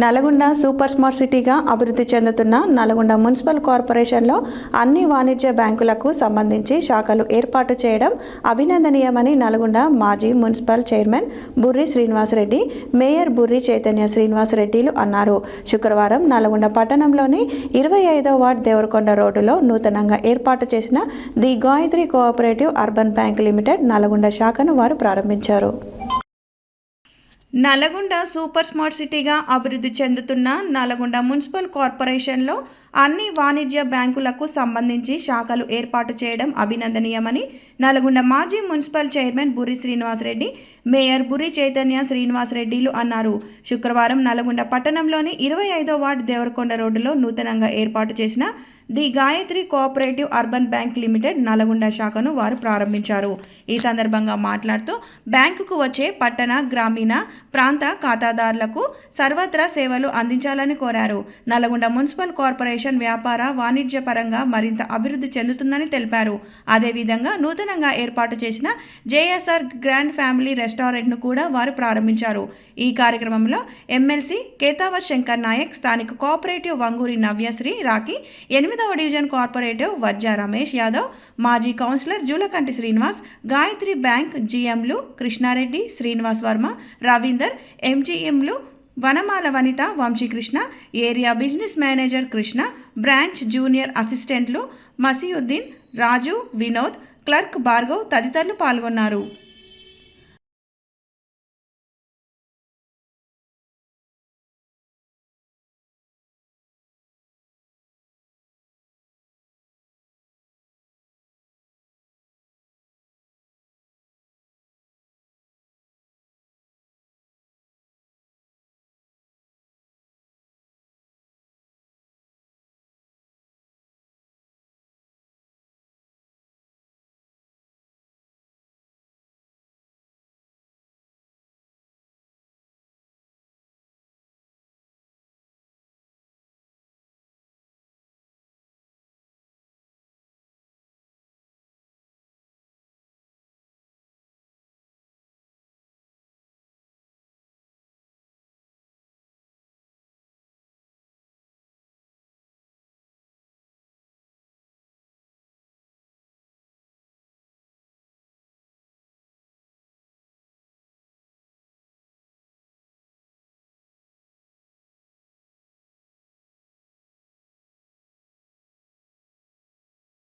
Nalgonda super smart సిటీగా అభివృద్ధి చెందుతున్న నల్గొండ మున్సిపల్ కార్పొరేషన్లో అన్ని వాణిజ్య బ్యాంకులకు సంబంధించి శాఖలు ఏర్పాటు చేయడం అభినందనీయమని నల్గొండ మాజీ municipal chairman Burri Srinivasa Reddy, mayor Burri Chaitanya శ్రీనివాసరెడ్డిలు అన్నారు. శుక్రవారం నల్గొండ పట్టణంలోని 25వ వార్డ్ దేవరకొండ రోడ్డులో నూతనంగా ఏర్పాటు చేసిన the Gayatri cooperative urban bank limited Nalgonda శాఖను వారు ప్రారంభించారు. నల్గొండ సూపర్ స్మార్ట్ సిటీగా అభివృద్ధి చెందుతున్న నల్గొండ మున్సిపల్ కార్పొరేషన్లో అన్ని వాణిజ్య బ్యాంకులకు సంబంధించి శాఖలు ఏర్పాటు చేయడం అభినందనీయమని నల్గొండ మాజీ municipal chairman Burri Srinivasa Reddy, mayor Burri Chaitanya శ్రీనివాసరెడ్డిలు అన్నారు. శుక్రవారం నల్గొండ పట్టణంలోని 25వ వార్డు దేవరకొండ రోడ్డులో నూతనంగా ఏర్పాటు చేసిన the Gayatri cooperative urban bank limited Nalgonda శాఖను వారు ప్రారంభించారు. ఈ సందర్భంగా మాట్లాడుతూ బ్యాంకుకు వచ్చే పట్టణ, గ్రామీణ ప్రాంత ఖాతాదారులకు సర్వత్రా సేవలు అందించాలని కోరారు. నల్గొండ మున్సిపల్ కార్పొరేషన్ వ్యాపార, వాణిజ్య పరంగా మరింత అభివృద్ధి చెందుతుందని తెలిపారు. అదేవిధంగా నూతనంగా ఏర్పాటు చేసిన జేఎస్ఆర్ గ్రాండ్ ఫ్యామిలీ రెస్టారెంట్ను కూడా వారు ప్రారంభించారు. ఈ కార్యక్రమంలో ఎమ్మెల్సీ కేతావ శంకర్ నాయక్, స్థానిక కోఆపరేటివ్ వంగూరి నవ్యశ్రీ రాఖీ, 8వ డివిజన్ కార్పొరేటివ్ వర్జా రమేష్ యాదవ్, మాజీ కౌన్సిలర్ జూలకంటి శ్రీనివాస్, గాయత్రి బ్యాంక్ జీఎంలు కృష్ణారెడ్డి, శ్రీనివాస్ వర్మ, రవీందర్, ఎంజీఎంలు Vanamala Vanitha, Vamshikrishna, area business manager Krishna, branch junior అసిస్టెంట్లు మసీయుద్దీన్, రాజు, వినోద్, క్లర్క్ భార్గవ్ తదితరులు పాల్గొన్నారు.